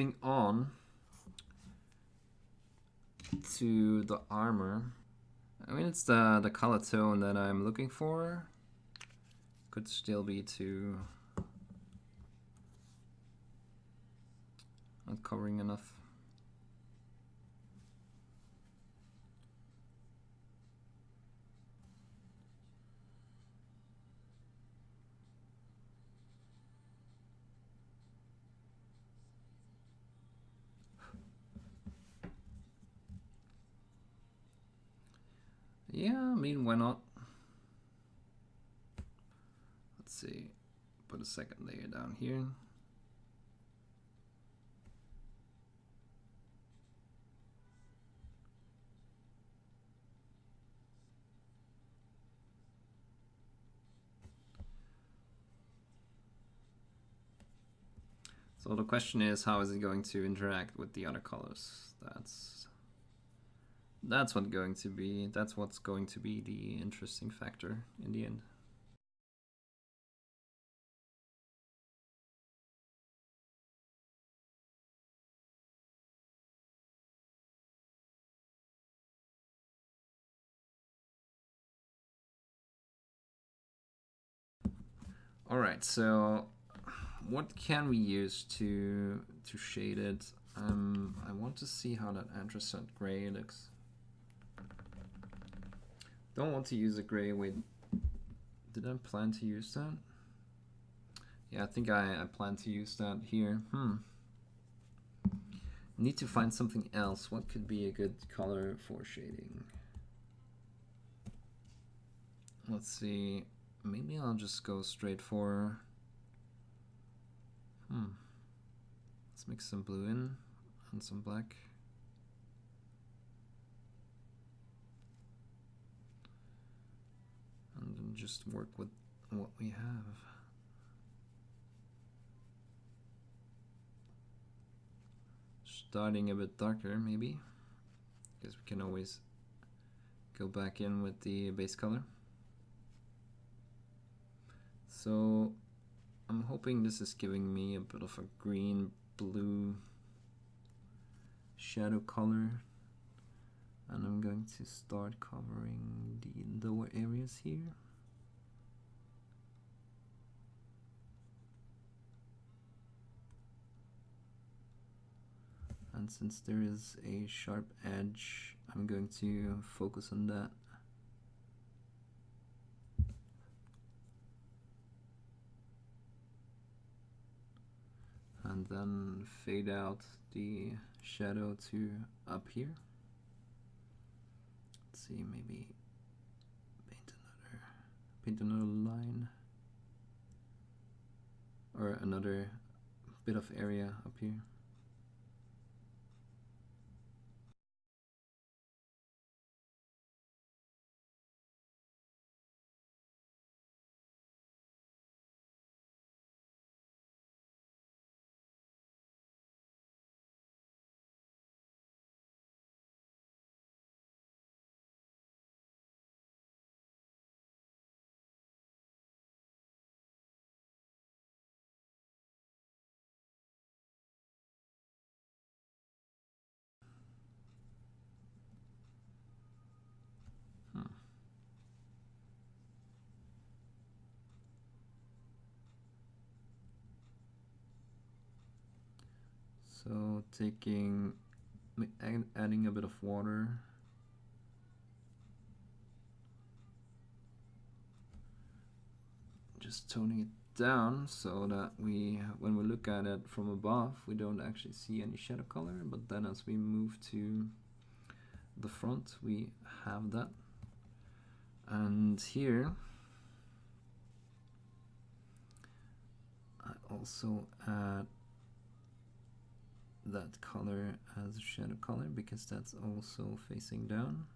moving on to the armor. I mean, it's the color tone that I'm looking for. Could still be too not covering enough. Yeah, I mean, why not? Let's see. Put a second layer down here. So the question is, how is it going to interact with the other colors? That's what's going to be the interesting factor in the end. All right, so what can we use to shade it? I want to see how that anthracite gray looks. Don't want to use a gray with. Did I plan to use that? Yeah, I think I plan to use that here. Need to find something else. What could be a good color for shading? Let's see. Maybe I'll just go straight for. Let's mix some blue in and some black. And then just work with what we have. Starting a bit darker, maybe, because we can always go back in with the base color. So I'm hoping this is giving me a bit of a green blue shadow color, and I'm going to start covering the lower areas here. And since there is a sharp edge, I'm going to focus on that. And then fade out the shadow to up here. Let's see, maybe paint another line, or another bit of area up here. So adding a bit of water. Just toning it down so that when we look at it from above, we don't actually see any shadow color, but then as we move to the front, we have that. And here, I also add that color as a shadow color because that's also facing down.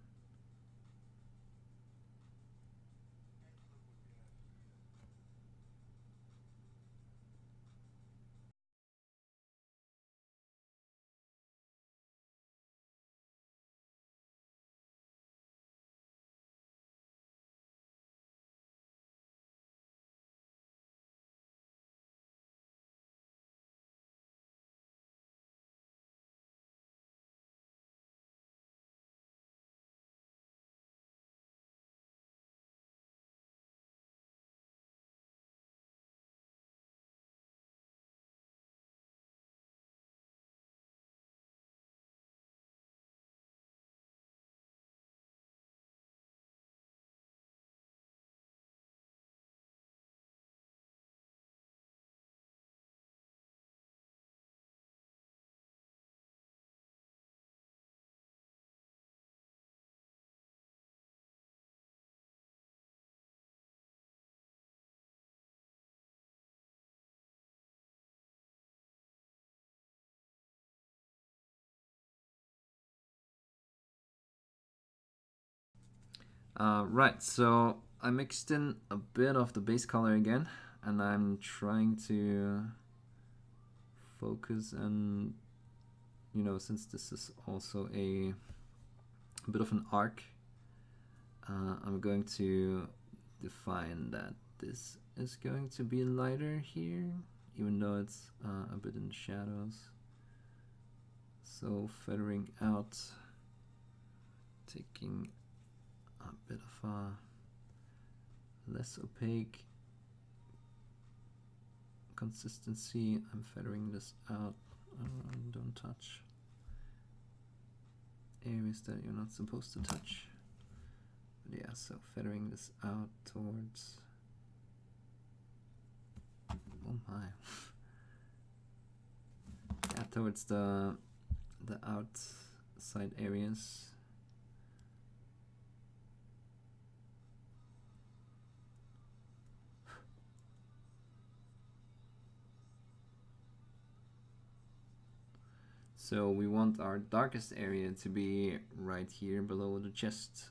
Right, so I mixed in a bit of the base color again, and I'm trying to focus and, you know, since this is also a bit of an arc, I'm going to define that this is going to be lighter here, even though it's a bit in the shadows. So feathering out, taking a bit of a less opaque consistency. I'm feathering this out. Don't touch areas that you're not supposed to touch. But yeah, so feathering this out towards, oh my, yeah, towards the outside areas. So we want our darkest area to be right here below the chest.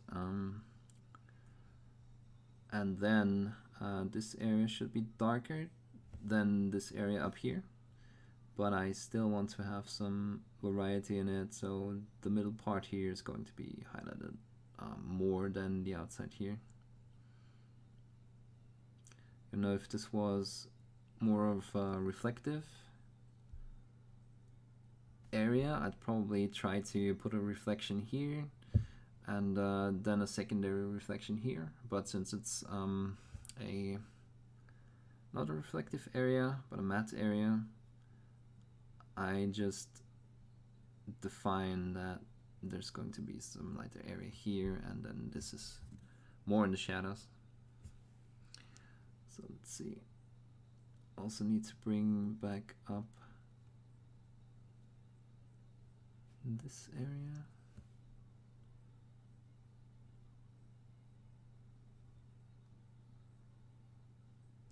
And then this area should be darker than this area up here. But I still want to have some variety in it, so the middle part here is going to be highlighted more than the outside here. You know, if this was more of a reflective area, I'd probably try to put a reflection here and then a secondary reflection here. But since it's not a reflective area but a matte area, I just define that there's going to be some lighter area here, and then this is more in the shadows. So let's see. Also need to bring back up this area.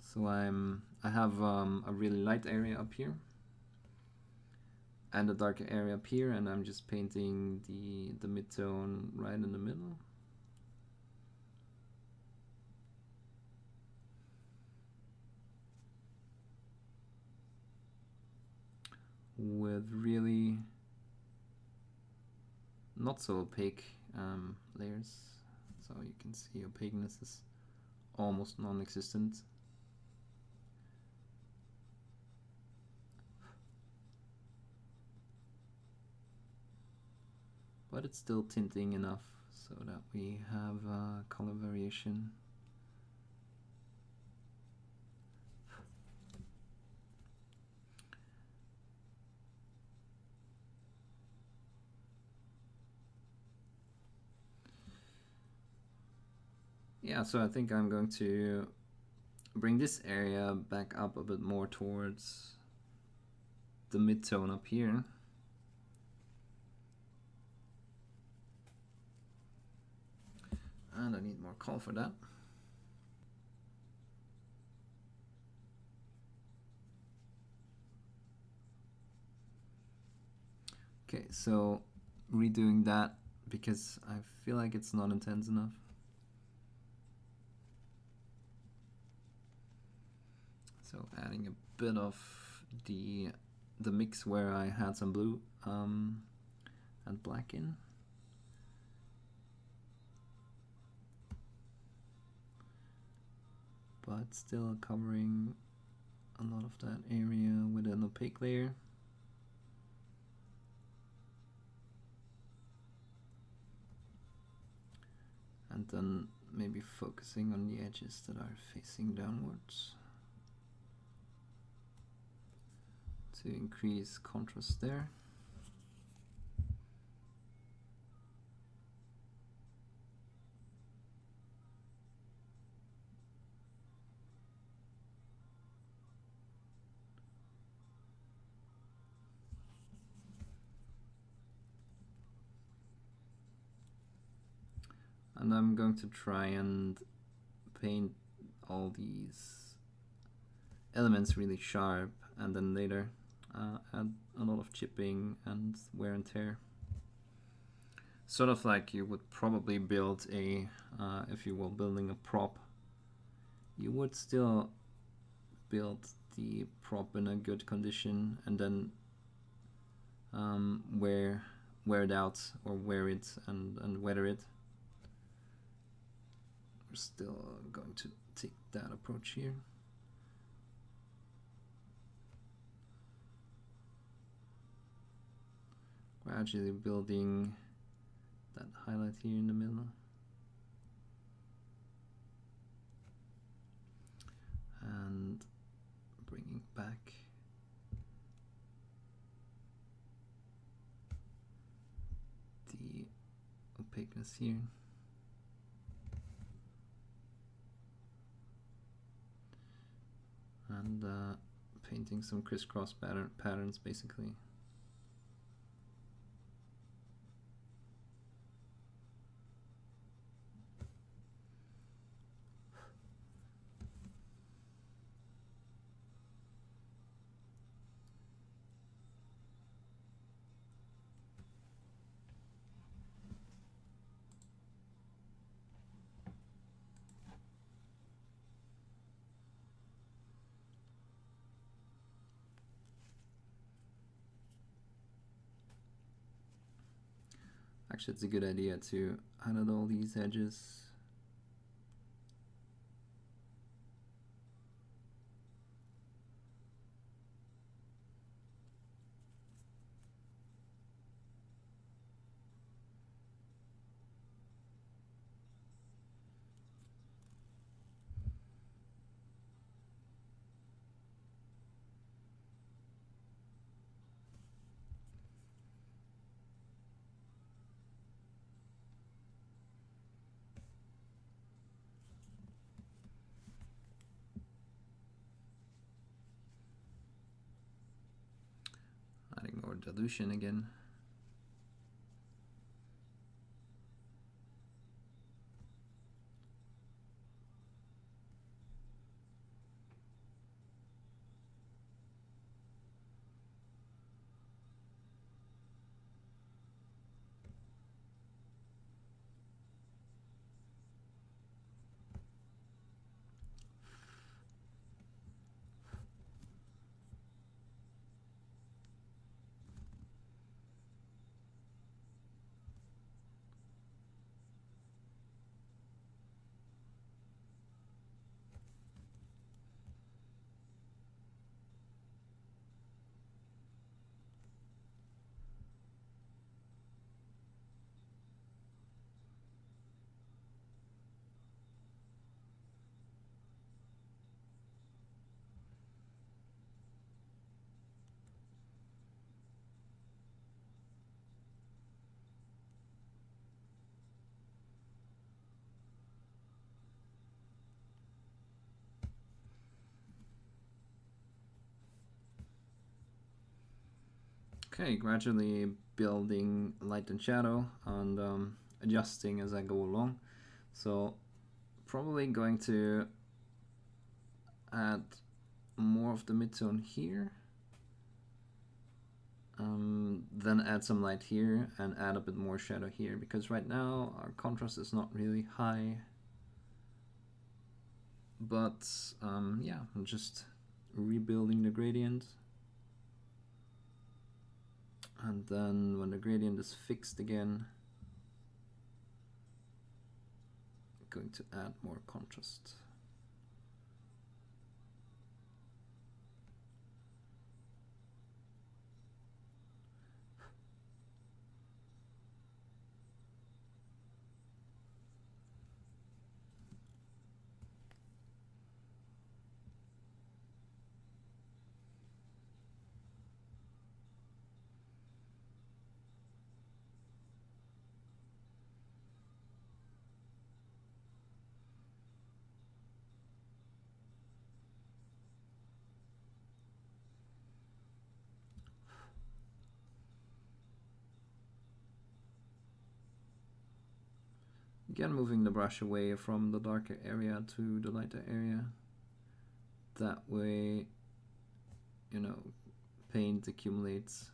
So I have a really light area up here and a darker area up here, and I'm just painting the mid-tone right in the middle. With really not so opaque layers, so you can see opaqueness is almost non-existent. But it's still tinting enough so that we have color variation. Yeah, so I think I'm going to bring this area back up a bit more towards the mid-tone up here. And I need more color for that. Okay, so redoing that because I feel like it's not intense enough. So adding a bit of the mix where I had some blue and black in. But still covering a lot of that area with an opaque layer. And then maybe focusing on the edges that are facing downwards to increase contrast there. And I'm going to try and paint all these elements really sharp, and then later add a lot of chipping and wear and tear. sort of like you would probably build a, if you were building a prop, you would still build the prop in a good condition and then wear it out or wear it and weather it. We're still going to take that approach here. Gradually building that highlight here in the middle. And bringing back the opaqueness here. And painting some crisscross patterns basically. Actually, it's a good idea to highlight all these edges. Adding more dilution again. Okay, gradually building light and shadow and adjusting as I go along. So probably going to add more of the midtone here, then add some light here and add a bit more shadow here, because right now our contrast is not really high. But yeah, I'm just rebuilding the gradient. And then when the gradient is fixed again, I'm going to add more contrast. Again, moving the brush away from the darker area to the lighter area. That way, you know, paint accumulates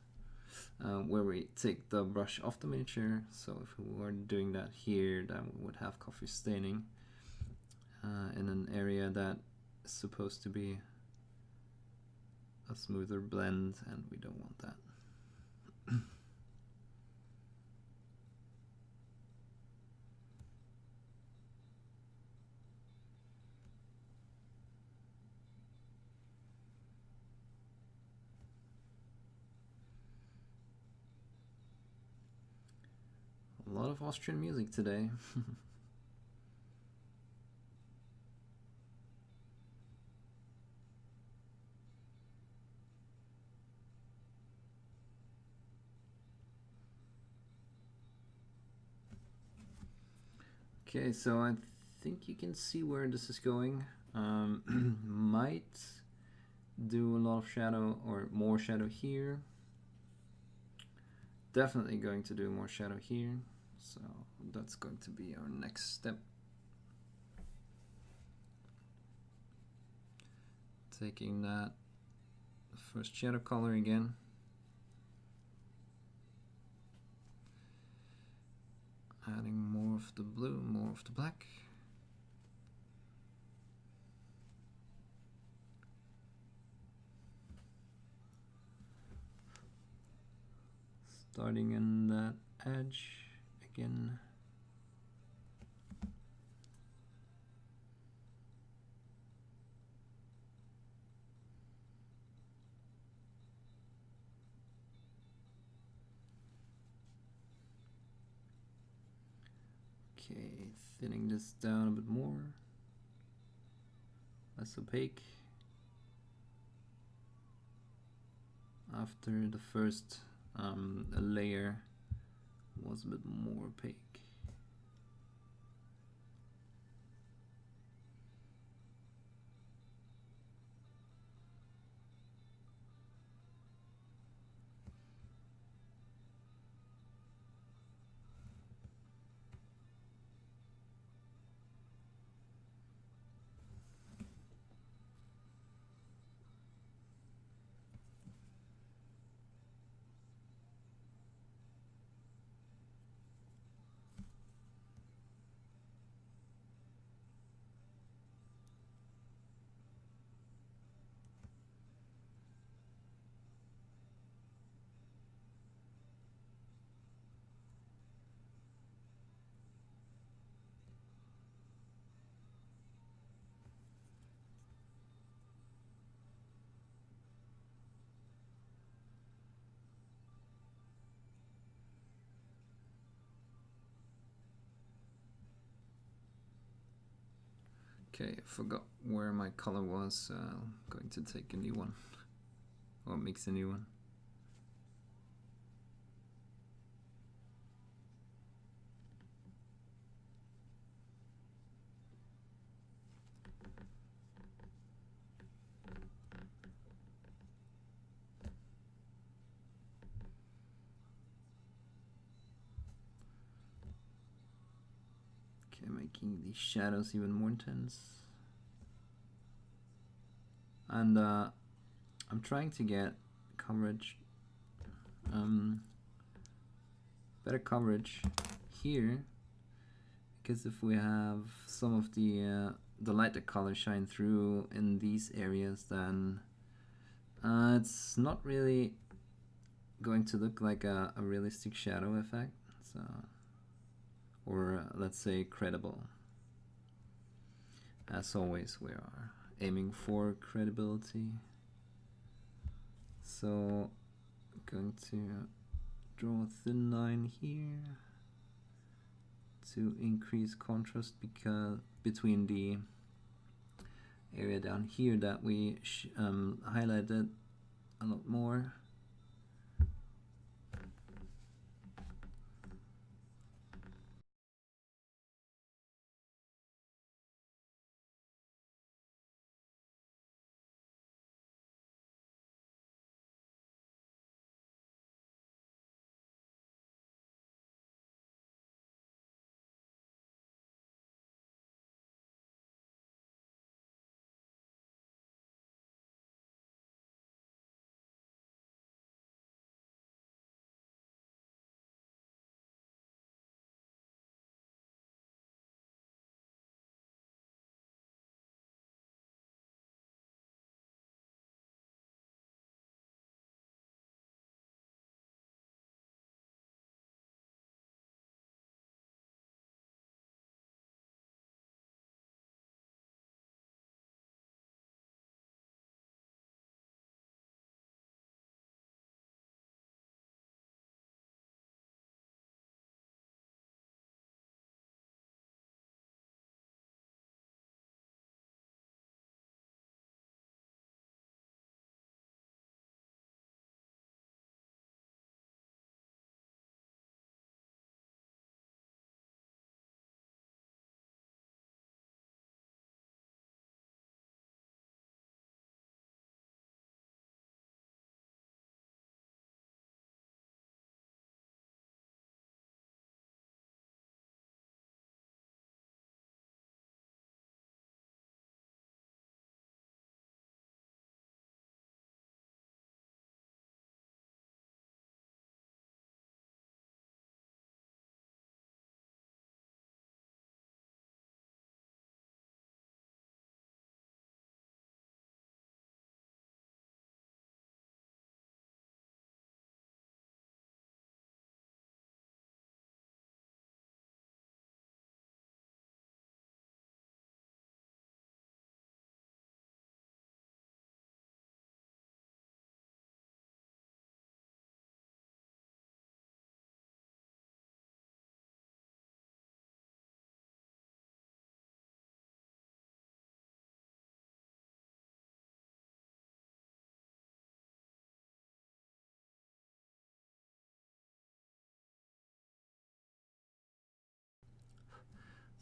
where we take the brush off the miniature. So if we were doing that here, then we would have coffee staining in an area that is supposed to be a smoother blend, and we don't want that. A lot of Austrian music today. Okay, so I think you can see where this is going. Might do a lot of shadow or more shadow here. Definitely going to do more shadow here. So that's going to be our next step. Taking that first shadow color again. Adding more of the blue, more of the black. Starting in that edge again. Okay, thinning this down a bit more. Less opaque. After the first layer was a bit more opaque. Okay, I forgot where my color was. I'm going to take a new one, or mix a new one. Okay, making these shadows even more intense. And I'm trying to get coverage, better coverage here, because if we have some of the lighter color shine through in these areas, then it's not really going to look like a realistic shadow effect. So, or let's say credible. As always, we are aiming for credibility. So I'm going to draw a thin line here to increase contrast between the area down here that we highlighted a lot more.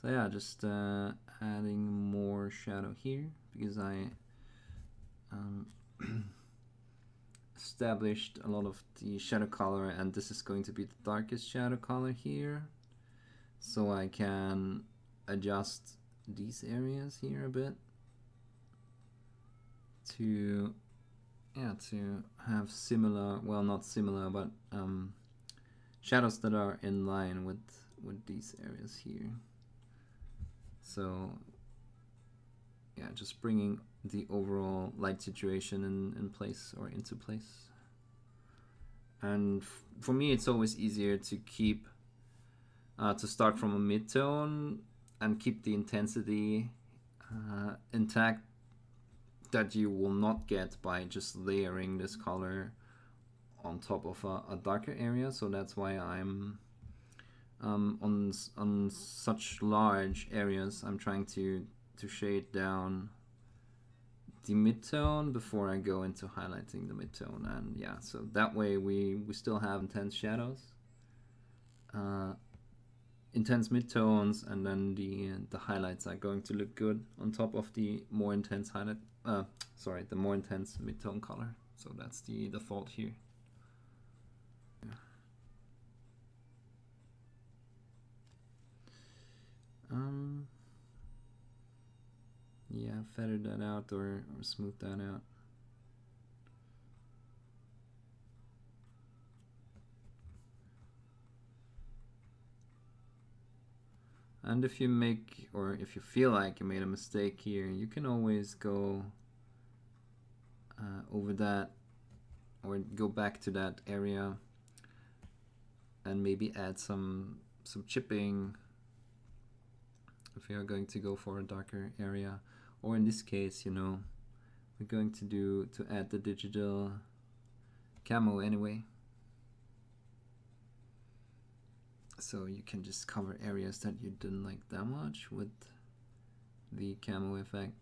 So yeah, just adding more shadow here because I established a lot of the shadow color, and this is going to be the darkest shadow color here, so I can adjust these areas here a bit to have similar, well, not similar, but shadows that are in line with these areas here. So yeah, just bringing the overall light situation in place, or into place. And for me, it's always easier to keep to start from a mid-tone and keep the intensity intact that you will not get by just layering this color on top of a darker area. So that's why I'm on such large areas, I'm trying to shade down the mid-tone before I go into highlighting the mid-tone. And yeah, so that way we still have intense shadows, intense mid-tones, and then the highlights are going to look good on top of the more intense highlight, the more intense mid-tone color. So that's the thought here. Yeah, feather that out, or smooth that out. And if you make, or if you feel like you made a mistake here, you can always go over that, or go back to that area and maybe add some chipping if you're going to go for a darker area. Or in this case, you know, we're going to add the digital camo anyway. So you can just cover areas that you didn't like that much with the camo effect.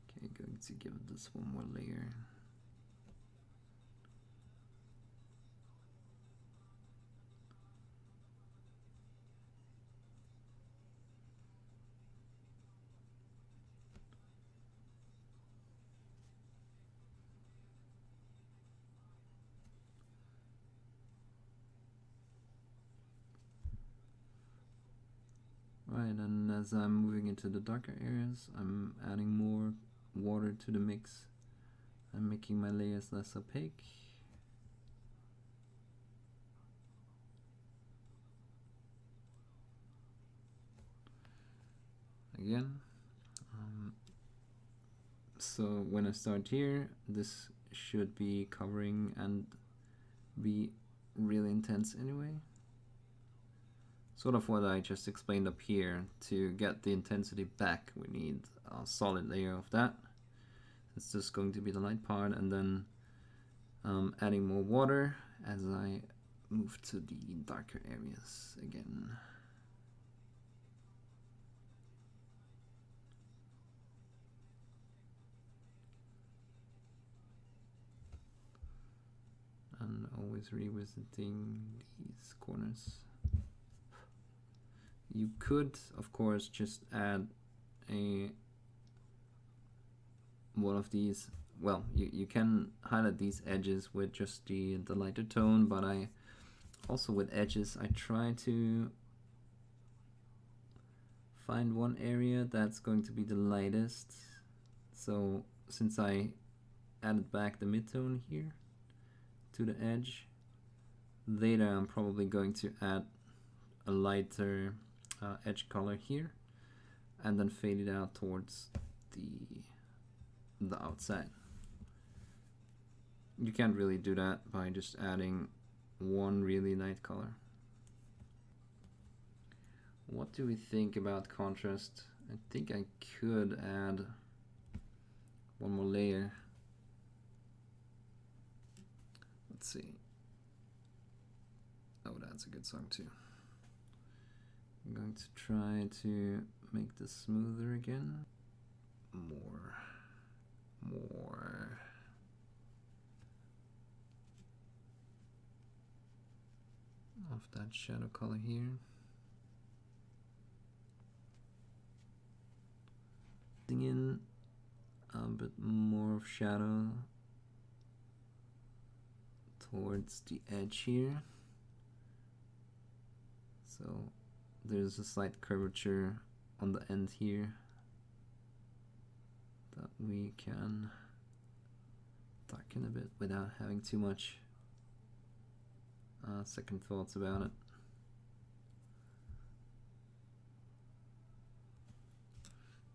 Okay, going to give this one more layer. Right, and as I'm moving into the darker areas, I'm adding more water to the mix. I'm making my layers less opaque. Again. So when I start here, this should be covering and be really intense anyway. Sort of what I just explained up here. To get the intensity back, we need a solid layer of that. It's just going to be the light part, and then adding more water as I move to the darker areas again. And always revisiting these corners. You could, of course, just add one of these. Well, you can highlight these edges with just the lighter tone, but I also, with edges, I try to find one area that's going to be the lightest. So since I added back the mid-tone here to the edge, later I'm probably going to add a lighter edge color here, and then fade it out towards the outside. You can't really do that by just adding one really light color. What do we think about contrast? I think I could add one more layer. Let's see. Oh, that's a good song too. I'm going to try to make this smoother again. More. of that shadow color here. In a bit more of shadow towards the edge here, so there's a slight curvature on the end here that we can darken a bit without having too much second thoughts about it.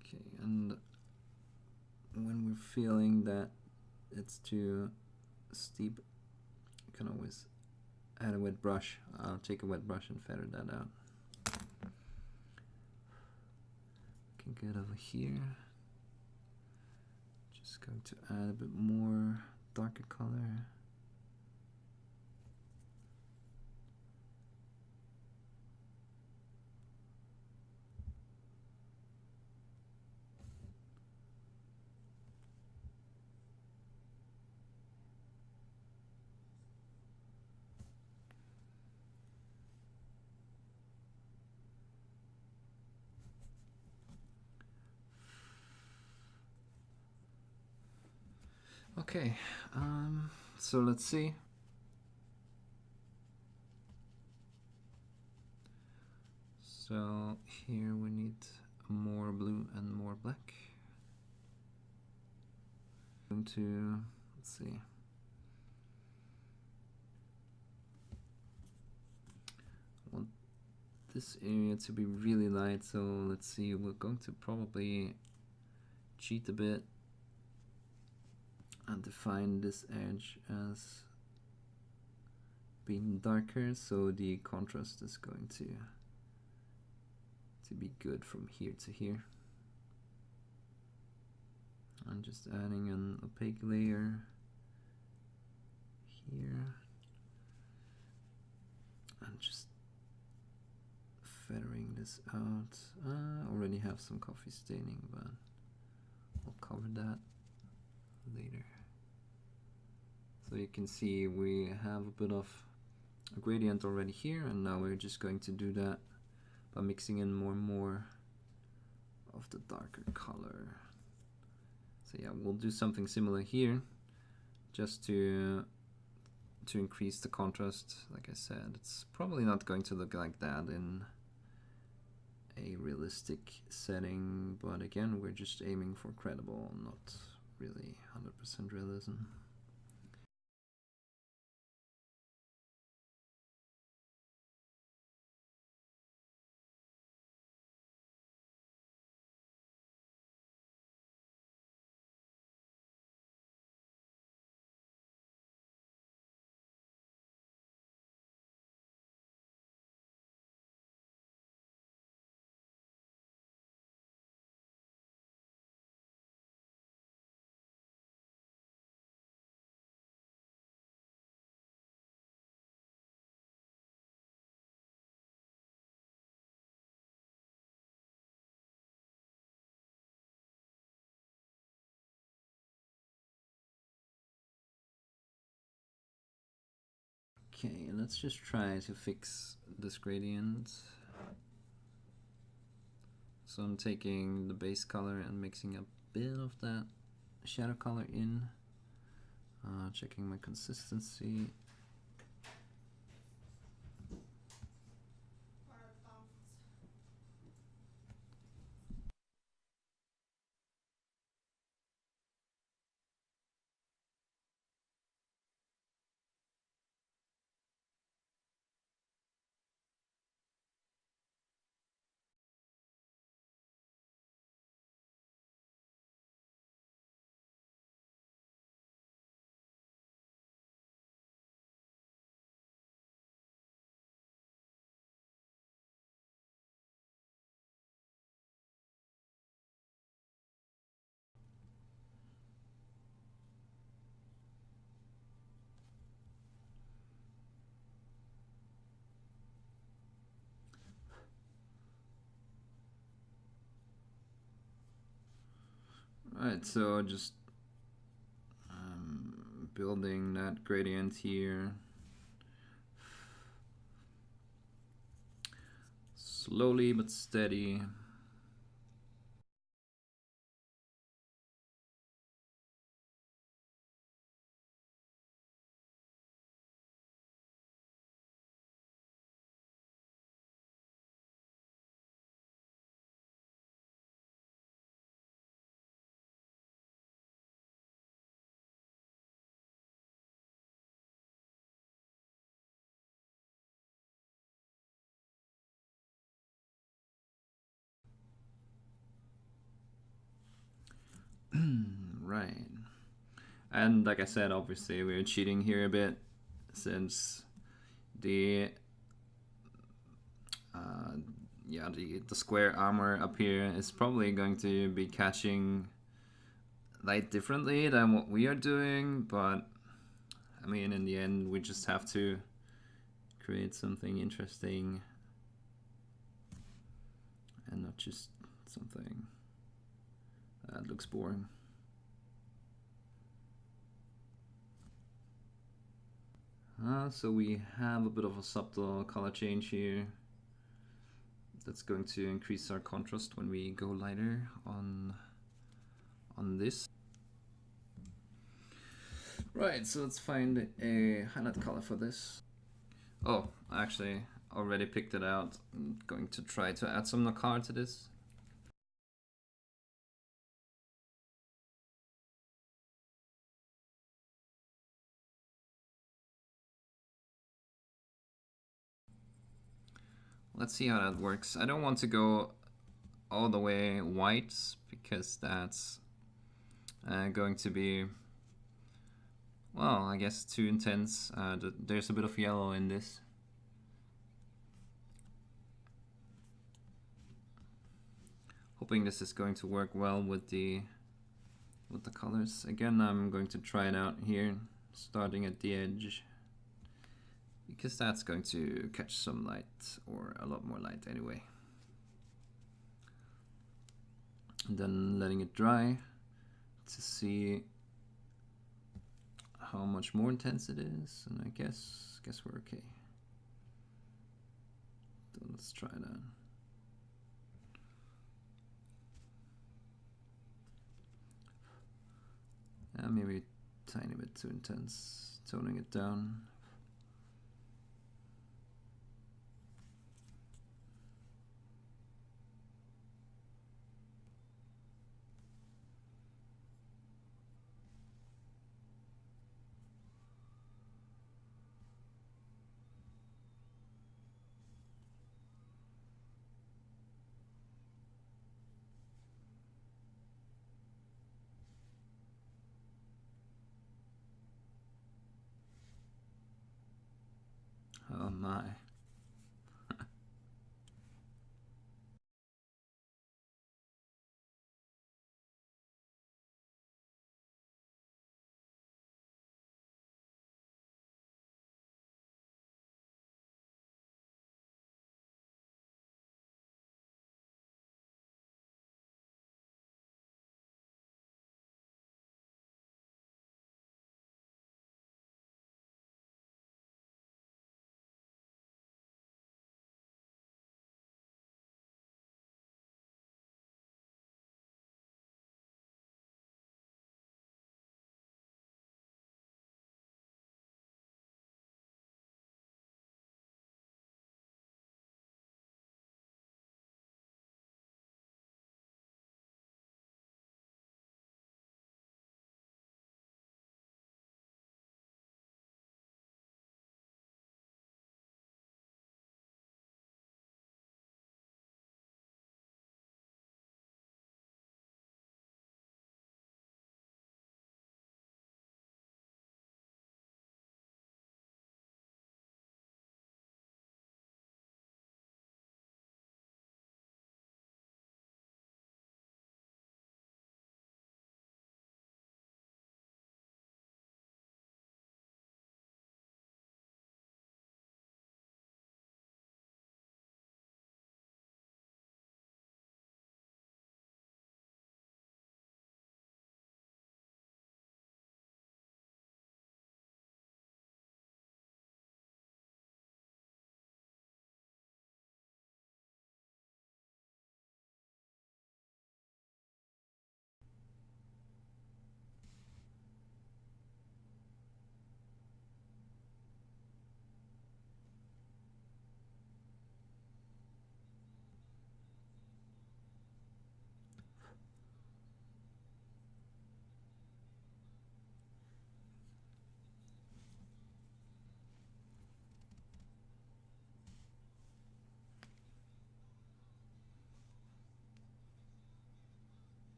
Okay, and when we're feeling that it's too steep, you can always add a wet brush. I'll take a wet brush and feather that out. Looking good over here. Just going to add a bit more darker color. Okay, so let's see. So here we need more blue and more black. Going to, let's see. I want this area to be really light, so let's see, we're going to probably cheat a bit and define this edge as being darker, so the contrast is going to be good from here to here. I'm just adding an opaque layer here and just feathering this out. I already have some coffee staining, but I'll cover that later. So you can see we have a bit of a gradient already here, and now we're just going to do that by mixing in more and more of the darker color. So yeah, we'll do something similar here, just to increase the contrast. Like I said, it's probably not going to look like that in a realistic setting, but again, we're just aiming for credible, not really 100% realism. Okay, let's just try to fix this gradient. So I'm taking the base color and mixing a bit of that shadow color in, checking my consistency. Alright, so just building that gradient here. Slowly but steady. Right. And like I said, obviously we're cheating here a bit, since the yeah, the square armor up here is probably going to be catching light differently than what we are doing, but I mean, in the end, we just have to create something interesting and not just something that looks boring. So we have a bit of a subtle color change here. That's going to increase our contrast when we go lighter on this. Right, so let's find a highlight color for this. Oh, I actually already picked it out. I'm going to try to add some Nocturna to this. Let's see how that works. I don't want to go all the way white, because that's going to be, well, I guess too intense. There's a bit of yellow in this. Hoping this is going to work well with the colors. Again, I'm going to try it out here, starting at the edge, because that's going to catch some light, or a lot more light anyway. And then letting it dry to see how much more intense it is, and I guess we're okay. So let's try that. Maybe a tiny bit too intense, toning it down. Oh my.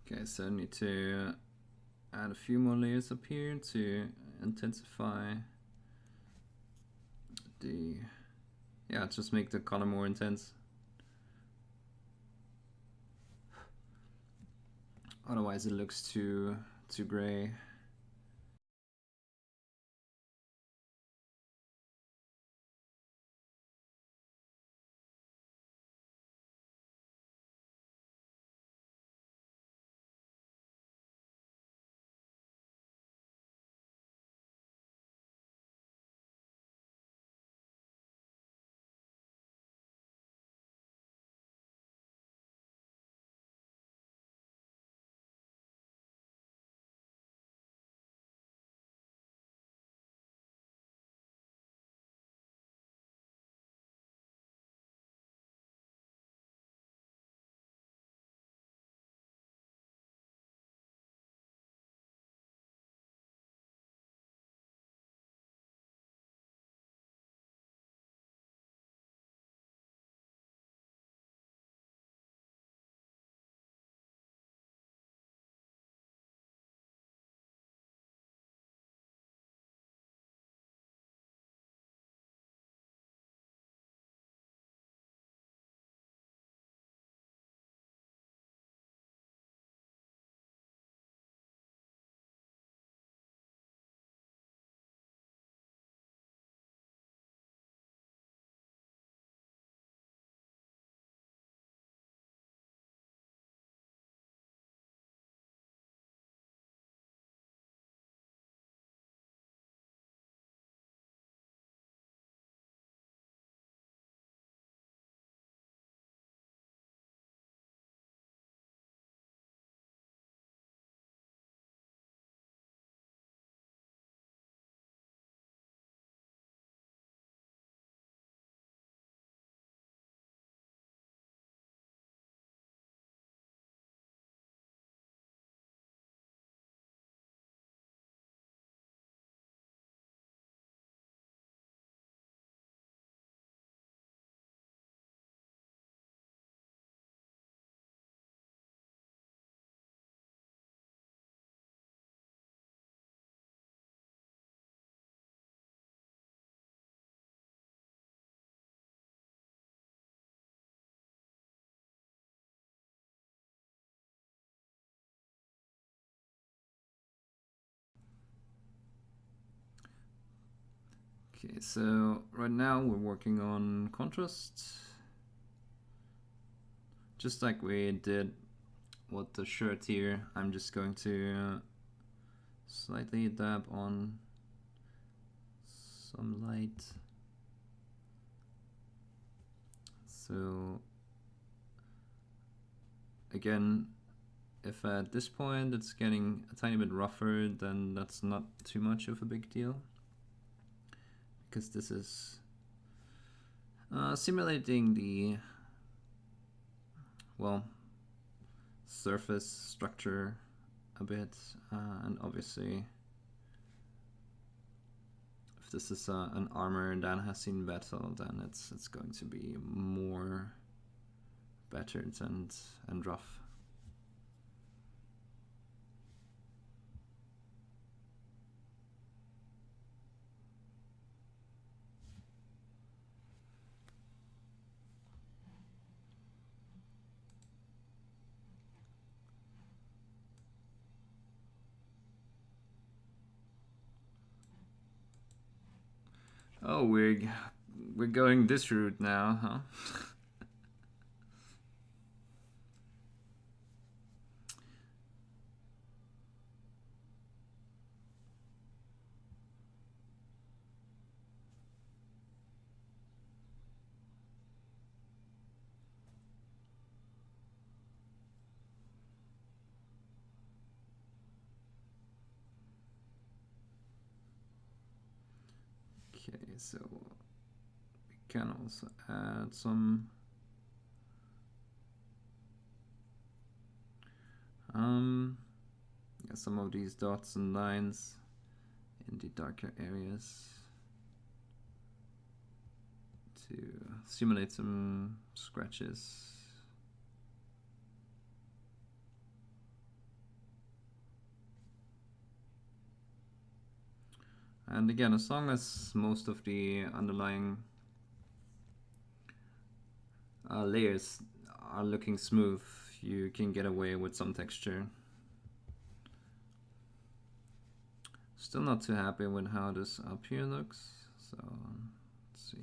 Okay, so I need to add a few more layers up here to intensify the, yeah, just make the color more intense. Otherwise it looks too gray. Okay, so right now we're working on contrast. Just like we did with the shirt here, I'm just going to slightly dab on some light. So again, if at this point it's getting a tiny bit rougher, then that's not too much of a big deal, because this is simulating the, well, surface structure a bit, and obviously if this is an armor that has seen battle, then it's going to be more battered and rough. Oh, we're going this route now, huh? Okay, so we can also add some yeah, some of these dots and lines in the darker areas to simulate some scratches. And again, as long as most of the underlying layers are looking smooth, you can get away with some texture. Still not too happy with how this up here looks, so let's see.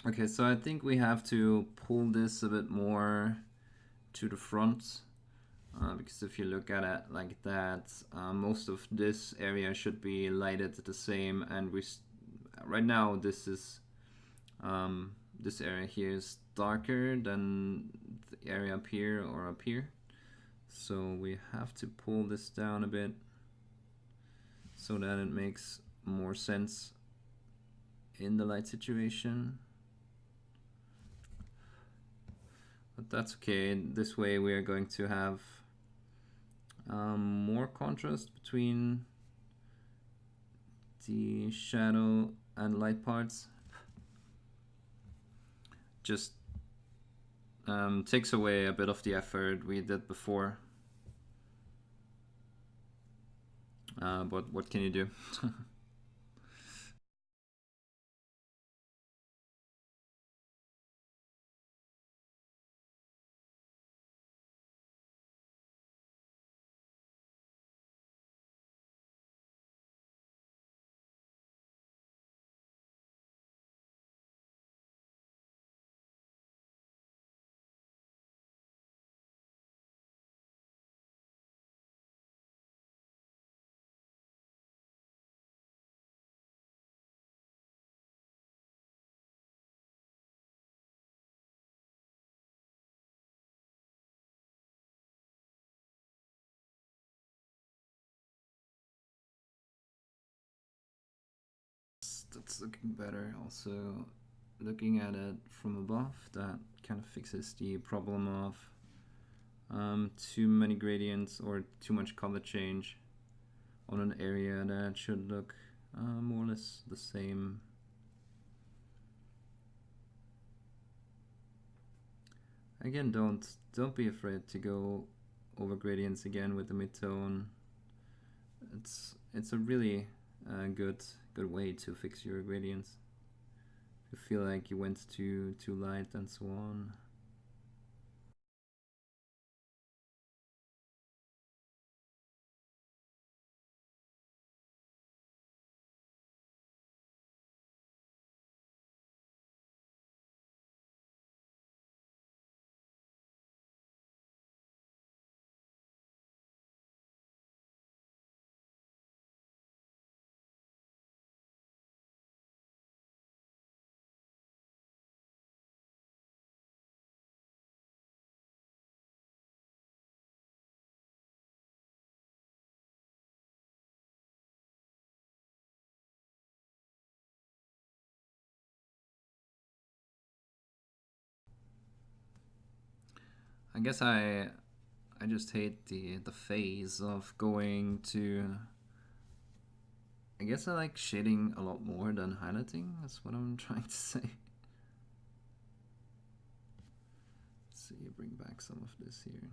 Okay, so I think we have to pull this a bit more to the front, because if you look at it like that, most of this area should be lighted the same, and right now this area here is darker than the area up here or up here, so we have to pull this down a bit so that it makes more sense in the light situation. But that's okay. This way we are going to have more contrast between the shadow and light parts. Just takes away a bit of the effort we did before. But what can you do? That's looking better. Also, looking at it from above, that kind of fixes the problem of too many gradients or too much color change on an area that should look more or less the same. Again, don't be afraid to go over gradients again with the midtone. It's a really good way to fix your gradients. If you feel like you went too light and so on. I guess I just hate the phase of going to. I guess I like shading a lot more than highlighting. That's what I'm trying to say. Let's see, bring back some of this here.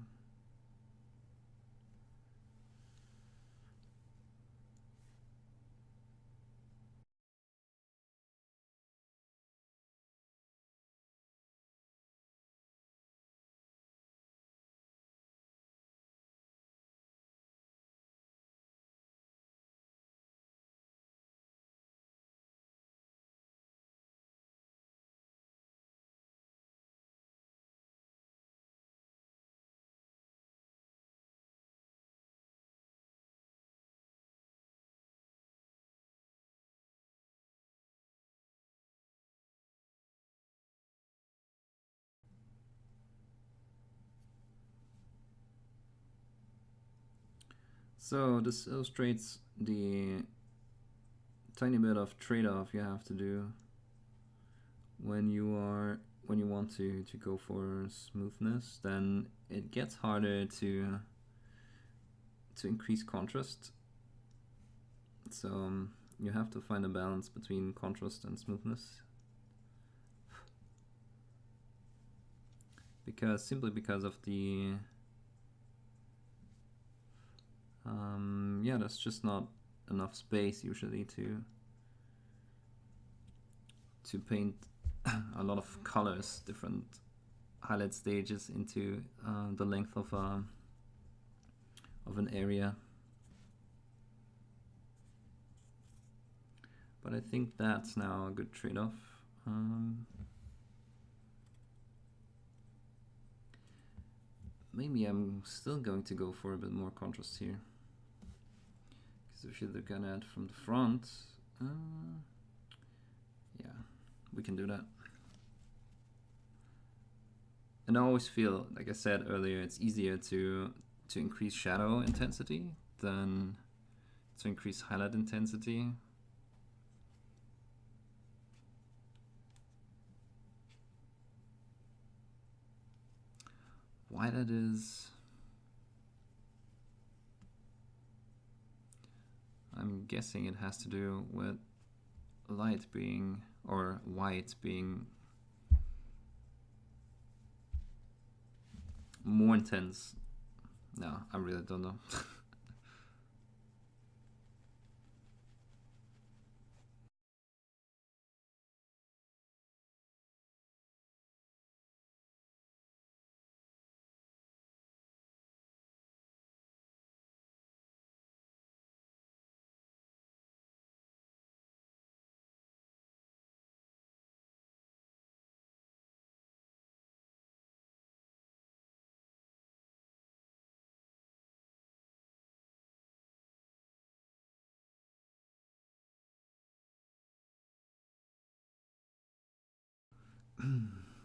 So this illustrates the tiny bit of trade-off you have to do when you want to go for smoothness. Then it gets harder to increase contrast. So you have to find a balance between contrast and smoothness, simply because of the yeah, there's just not enough space usually to paint a lot of colors, different highlight stages into the length of an area. But I think that's now a good trade-off. Maybe I'm still going to go for a bit more contrast here, because if you look at it from the front, yeah, we can do that. And I always feel, like I said earlier, it's easier to increase shadow intensity than to increase highlight intensity. Why that is, I'm guessing it has to do with light being, or white being more intense. No, I really don't know.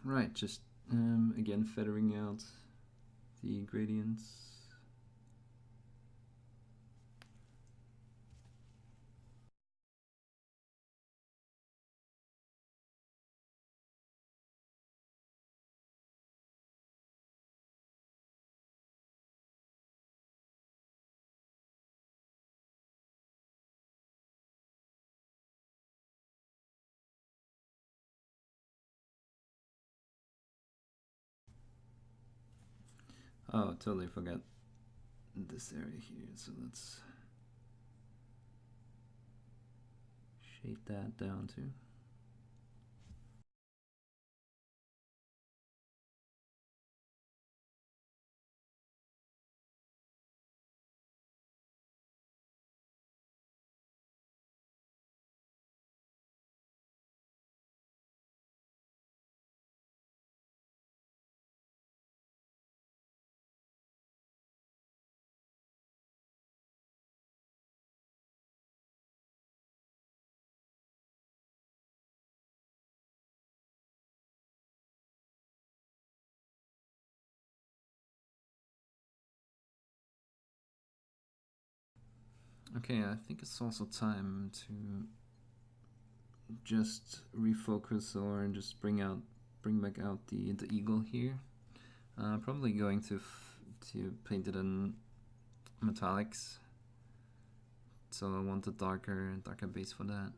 Right, just again feathering out the gradients. Oh, totally forgot this area here, so let's shade that down too. Okay, I think it's also time to just refocus or just bring back out the eagle here. Probably going to paint it in metallics. So I want a darker base for that.